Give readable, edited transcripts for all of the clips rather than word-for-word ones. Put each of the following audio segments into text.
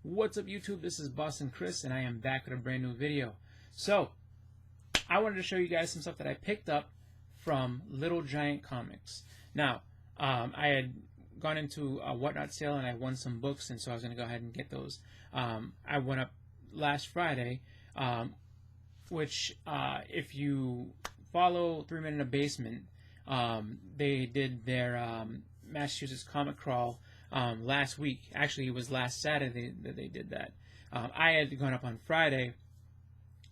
What's up, YouTube? This is Boston Chris, and I am back with a brand new video. So, I wanted to show you guys some stuff that I picked up from Little Giant Comics. Now, I had gone into a Whatnot sale, and I won some books, and so I was going to go ahead and get those. I went up last Friday, which, if you follow 3 Men in a Basement, they did their Massachusetts Comic Crawl last week. Actually, it was last Saturday that they did that. I had gone up on Friday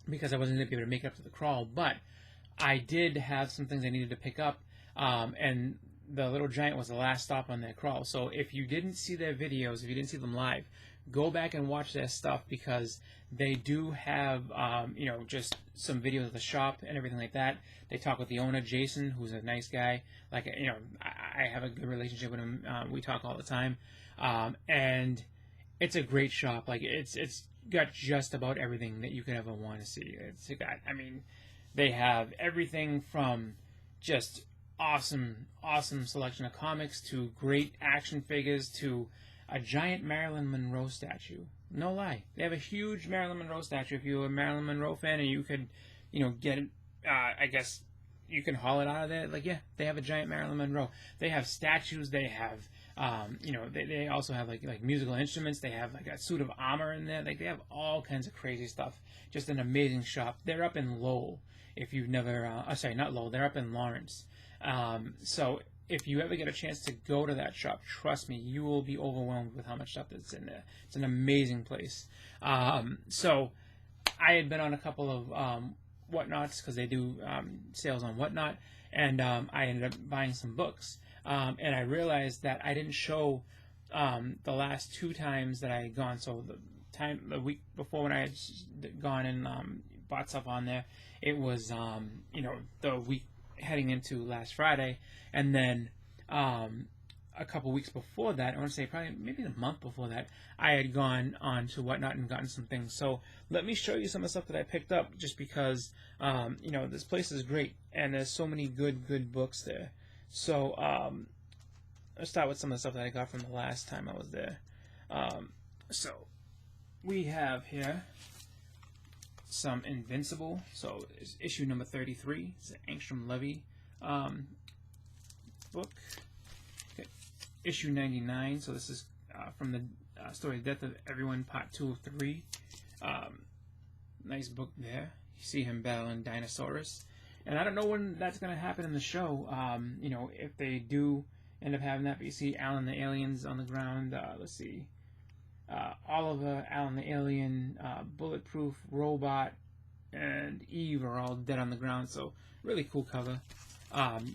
because I wasn't going to be able to make it up to the crawl, but I did have some things I needed to pick up, and the Little Giant was the last stop on their crawl. So if you didn't see their videos, if you didn't see them live, go back and watch their stuff, because they do have, just some videos of the shop and everything like that. They talk with the owner, Jason, who's a nice guy. Like, I have a good relationship with him. We talk all the time. And it's a great shop. Like, it's got just about everything that you could ever want to see. It's got, they have everything from just awesome selection of comics to great action figures to a giant Marilyn Monroe statue. No lie. They have a huge Marilyn Monroe statue. If you're a Marilyn Monroe fan and you could, get it, I guess you can haul it out of there. Like, yeah, they have a giant Marilyn Monroe. They have statues. They have, they also have like musical instruments. They have like a suit of armor in there. Like, they have all kinds of crazy stuff. Just an amazing shop. They're up in Lowell. If you've never, sorry, not Lowell. They're up in Lawrence. So if you ever get a chance to go to that shop, trust me, you will be overwhelmed with how much stuff that's in there. It's an amazing place. So I had been on a couple of Whatnots, because they do sales on Whatnot, and I ended up buying some books. And I realized that I didn't show the last 2 times that I had gone. So the week before, when I had gone and bought stuff on there, it was the week heading into last Friday, and then a couple weeks before that, I want to say probably maybe a month before that, I had gone on to Whatnot and gotten some things. So let me show you some of the stuff that I picked up, just because this place is great and there's so many good books there. So let's start with some of the stuff that I got from the last time I was there. So we have here some Invincible. So it's issue number 33. It's an Angstrom Levy book. Okay. Issue 99. So this is from the story Death of Everyone, part 2 of 3. Nice book there. You see him battling Dinosaurus. And I don't know when that's going to happen in the show. If they do end up having that. But you see Alan the Alien's on the ground. Let's see. Oliver, Alan the Alien, Bulletproof, Robot, and Eve are all dead on the ground. So really cool cover.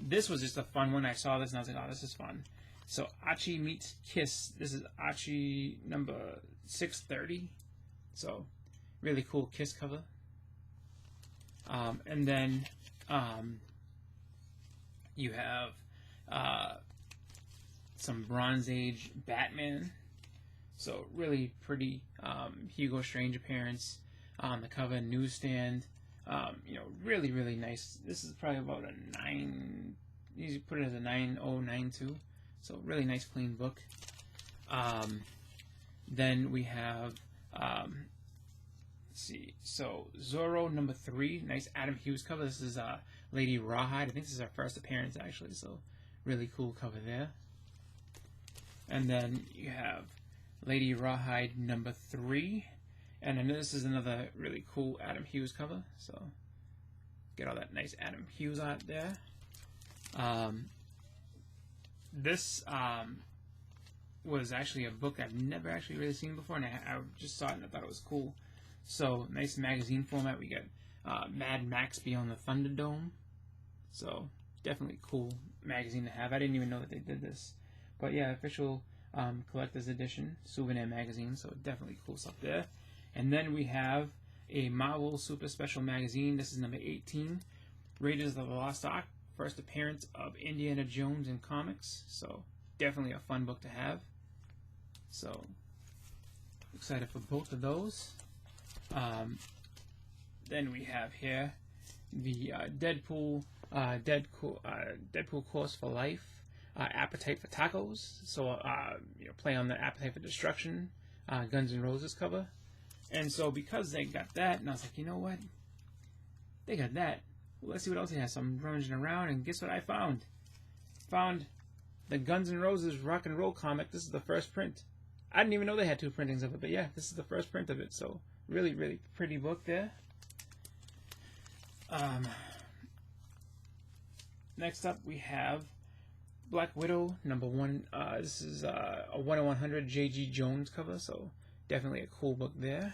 This was just a fun one. I saw this and I was like, oh, this is fun. So Archie meets Kiss. This is Archie number 630. So really cool Kiss cover. And then you have some Bronze Age Batman. So really pretty Hugo Strange appearance on the cover, newsstand. Really nice. This is probably about a 9. You put it as a 9092. So really nice, clean book. Then we have let's see. So Zorro number 3, nice Adam Hughes cover. This is Lady Rawhide. I think this is her first appearance actually. So really cool cover there. And then you have Lady Rawhide number 3, and I know this is another really cool Adam Hughes cover, so get all that nice Adam Hughes out there. This was actually a book I've never actually really seen before, and I just saw it and I thought it was cool. So nice magazine format. We got Mad Max Beyond the Thunderdome, so definitely cool magazine to have. I didn't even know that they did this, but yeah, official collector's edition souvenir magazine, so definitely cool stuff there. And then we have a Marvel Super Special magazine. This is number 18, Raiders of the Lost Ark, first appearance of Indiana Jones in comics, so definitely a fun book to have. So excited for both of those. Then we have here the Deadpool Course for Life, Appetite for Tacos. So play on the Appetite for Destruction Guns N' Roses cover. And so because they got that, and I was like, you know what? They got that. Well, let's see what else they have. So I'm rummaging around, and guess what I found? Found the Guns N' Roses rock and roll comic. This is the first print. I didn't even know they had 2 printings of it, but yeah, this is the first print of it. So really, really pretty book there. Next up, we have Black Widow #1. This is a 1/100 J.G. Jones cover, so definitely a cool book there.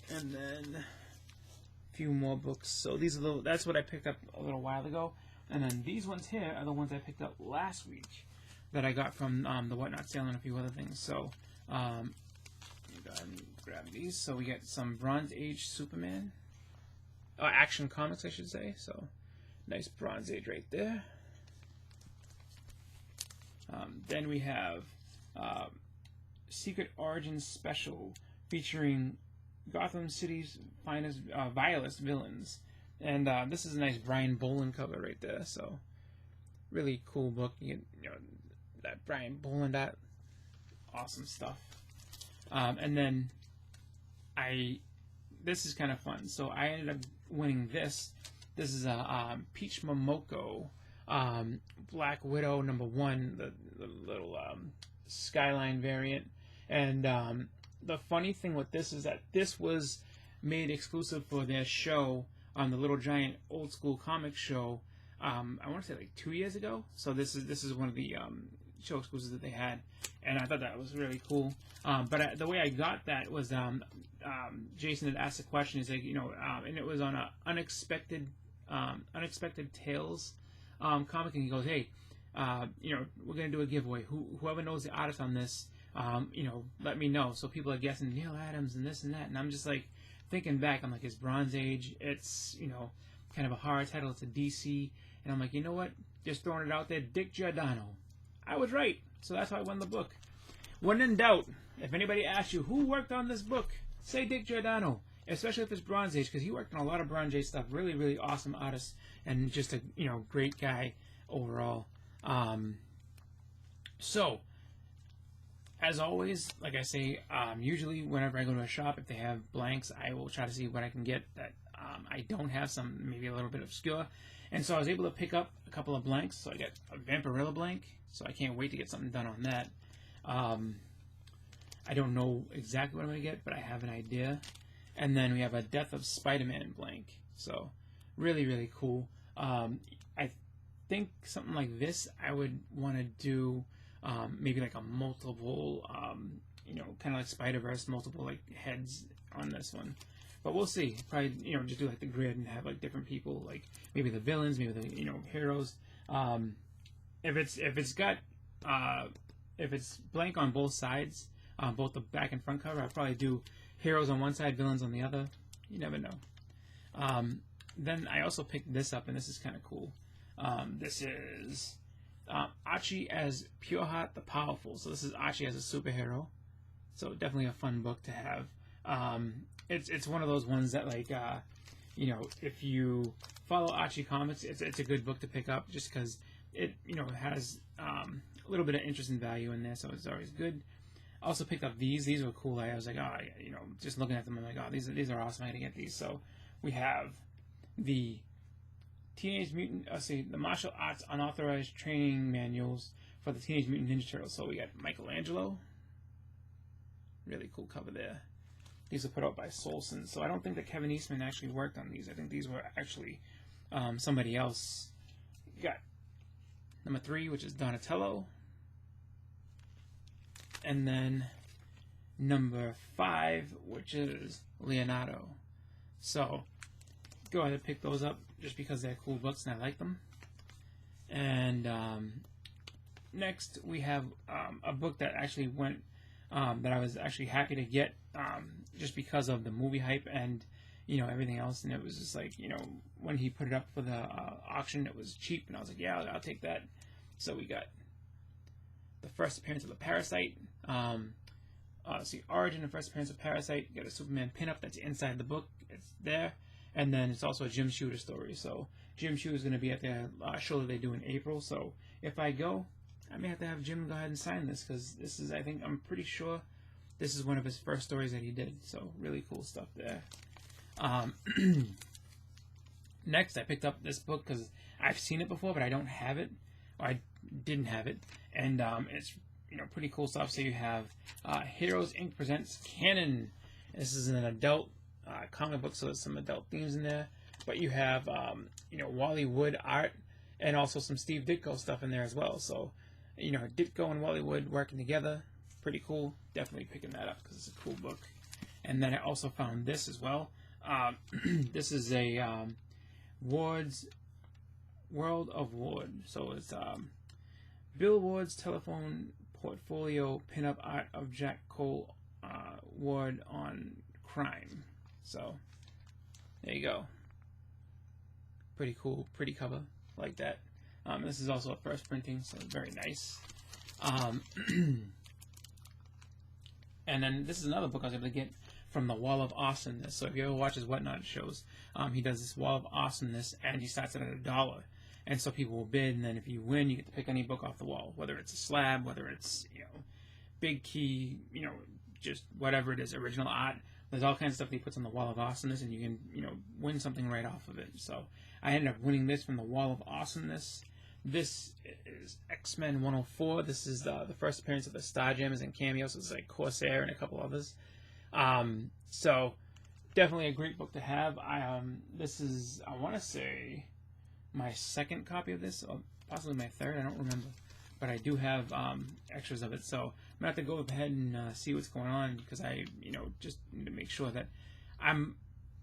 And then a few more books. So these are that's what I picked up a little while ago. And then these ones here are the ones I picked up last week that I got from the Whatnot sale and a few other things. So go ahead and grab these. So we get some Bronze Age Superman. Action Comics, I should say. So nice Bronze Age right there. Then we have Secret Origins Special featuring Gotham City's finest, vilest villains. And this is a nice Brian Boland cover right there. So really cool book. You get that Brian Boland, that awesome stuff. And then this is kind of fun. So I ended up winning this. This is a Peach Momoko Black Widow #1, the little Skyline variant. And the funny thing with this is that this was made exclusive for their show on the Little Giant Old School Comics show. I want to say like 2 years ago. So this is one of the show exclusives that they had, and I thought that was really cool. But the way I got that was Jason had asked a question. He's like, and it was on a Unexpected Tales comic, and he goes, hey, we're gonna do a giveaway. Whoever knows the artist on this, let me know. So people are guessing Neil Adams and this and that, and I'm just like thinking back. I'm like, it's Bronze Age. It's kind of a horror title. It's a DC, and I'm like, you know what? Just throwing it out there. Dick Giordano. I was right, so that's how I won the book. When in doubt, if anybody asks you who worked on this book, say Dick Giordano, especially if it's Bronze Age, because he worked on a lot of Bronze Age stuff. Really, really awesome artist, and just a great guy overall. So, as always, like I say, usually whenever I go to a shop, if they have blanks, I will try to see what I can get that I don't have, some maybe a little bit obscure. And so I was able to pick up a couple of blanks. So I got a Vampirella blank, so I can't wait to get something done on that. I don't know exactly what I'm going to get, but I have an idea. And then we have a Death of Spider-Man blank. So really, really cool. I think something like this I would want to do maybe like a multiple, kind of like Spider-Verse, multiple like heads on this one. But we'll see. Probably, just do like the grid and have like different people, like maybe the villains, maybe the heroes. If it's blank on both sides, both the back and front cover, I'll probably do heroes on one side, villains on the other. You never know. Then I also picked this up, and this is kind of cool. This is Archie as Pureheart the Powerful. So this is Archie as a superhero. So definitely a fun book to have. It's one of those ones that, like, if you follow Archie Comics, it's a good book to pick up just because it has a little bit of interest and value in there, so it's always good. I also picked up these. These were cool. I was like, just looking at them, I'm like, oh, these are awesome. I gotta get these. So we have the Teenage Mutant, the martial arts unauthorized training manuals for the Teenage Mutant Ninja Turtles. So we got Michelangelo. Really cool cover there. These were put out by Solson. So I don't think that Kevin Eastman actually worked on these. I think these were actually somebody else. You got number 3, which is Donatello. And then number 5, which is Leonardo. So go ahead and pick those up just because they're cool books and I like them. And next we have a book that actually went, that I was actually happy to get just because of the movie hype and everything else. And it was just like, when he put it up for the auction, it was cheap, and I was like, yeah, I'll take that. So we got the first appearance of the Parasite. See, origin and first appearance of Parasite. You got a Superman pinup that's inside the book. It's there. And then it's also a Jim Shooter story. So Jim Shooter is going to be at their show that they do in April. So if I go, I may have to have Jim go ahead and sign this, because this is, I'm pretty sure this is one of his first stories that he did. So really cool stuff there. Next, I picked up this book because I've seen it before, but I don't have it, or I didn't have it, and it's pretty cool stuff. So you have Heroes Inc. presents Canon. This is an adult comic book, so there's some adult themes in there. But you have Wally Wood art, and also some Steve Ditko stuff in there as well. So Ditko and Wally Wood working together, pretty cool. Definitely picking that up because it's a cool book. And then I also found this as well. This is a Ward's World of Ward. So it's Bill Ward's telephone portfolio pinup art of Jack Cole Ward on crime. So there you go. Pretty cool, pretty cover, like that. This is also a first printing, so very nice. And then this is another book I was able to get from the Wall of Awesomeness. So if you ever watch his Whatnot shows, he does this Wall of Awesomeness, and he starts it at $1. And so people will bid, and then if you win, you get to pick any book off the wall, whether it's a slab, whether it's big key, just whatever it is, original art. There's all kinds of stuff that he puts on the Wall of Awesomeness, and you can win something right off of it. So I ended up winning this from the Wall of Awesomeness. This is X-Men 104. This is the first appearance of the Starjammers and cameos. It's like Corsair and a couple others. So definitely a great book to have. This is, I want to say, my second copy of this, or possibly my third. I don't remember, but I do have extras of it. So I'm gonna have to go ahead and see what's going on, because I, just need to make sure that I'm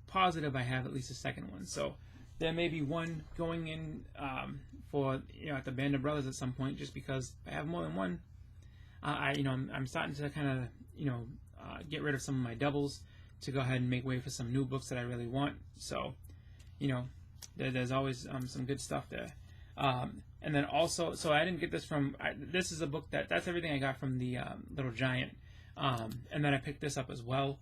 positive I have at least a second one. So there may be one going in for at the Band of Brothers at some point, just because I have more than one. I'm starting to kind of get rid of some of my doubles to go ahead and make way for some new books that I really want. So there's always some good stuff there. And then also, so I didn't get this from, this is a book that's everything I got from the Little Giant. And then I picked this up as well.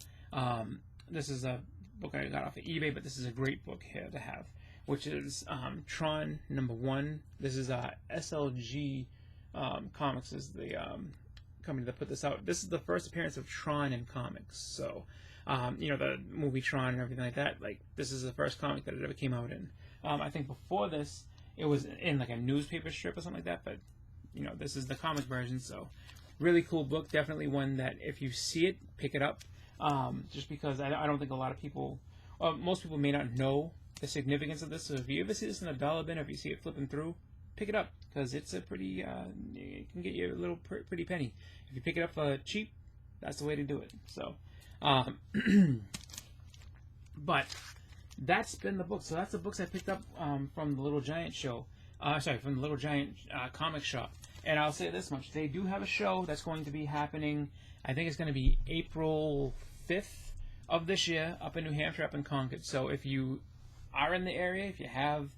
This is a book I got off of eBay, but this is a great book here to have, which is Tron #1. This is SLG Comics is the company that put this out. This is the first appearance of Tron in comics. So, the movie Tron and everything like that. Like, this is the first comic that it ever came out in. I think before this, it was in like a newspaper strip or something like that. But, this is the comic version. So, really cool book. Definitely one that if you see it, pick it up. Just because I don't think a lot of people, most people may not know the significance of this. So if you ever see this in a dollar bin, or if you see it flipping through, pick it up, because it's a pretty, it can get you a little pretty penny. If you pick it up for cheap, that's the way to do it. So, but that's been the book. So that's the books I picked up from the Little Giant show. From the Little Giant comic shop. And I'll say this much: they do have a show that's going to be happening. I think it's going to be April 5th of this year, up in New Hampshire, up in Concord. So if you are in the area, if you have,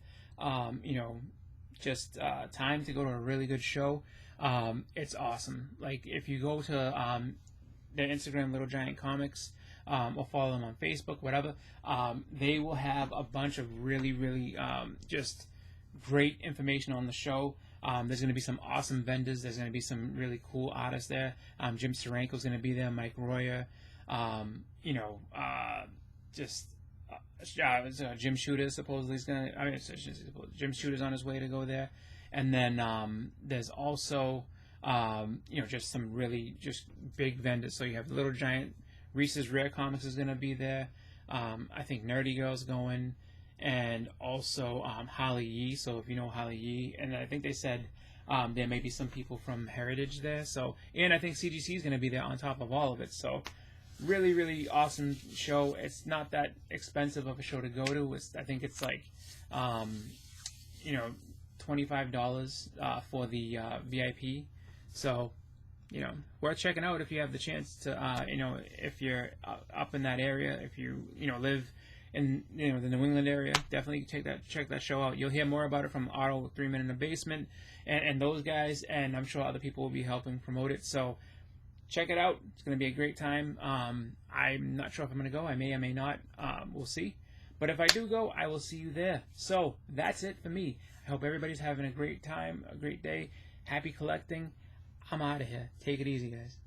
just time to go to a really good show, it's awesome. Like, if you go to their Instagram, Little Giant Comics, or follow them on Facebook, whatever, they will have a bunch of really, really just great information on the show. There's going to be some awesome vendors. There's going to be some really cool artists there. Jim Steranko's going to be there. Mike Royer. Jim Shooter supposedly is going to. Jim Shooter's on his way to go there. And then there's also just some really just big vendors. So you have Little Giant. Reese's Rare Comics is going to be there. I think Nerdy Girl's going. And also Holly Yee. So if you know Holly Yee, and I think they said there may be some people from Heritage there. So, and I think CGC is going to be there on top of all of it. So really, really awesome show. It's not that expensive of a show to go to. I think it's like $25 for the VIP. So worth checking out if you have the chance to. If you're up in that area, if you live in the New England area, definitely check that show out. You'll hear more about it from Otto 3 Men in the Basement and those guys, and I'm sure other people will be helping promote it. So check it out. It's going to be a great time. I'm not sure if I'm going to go. I may not. We'll see. But if I do go, I will see you there. So that's it for me. I hope everybody's having a great time, a great day. Happy collecting. I'm out of here. Take it easy, guys.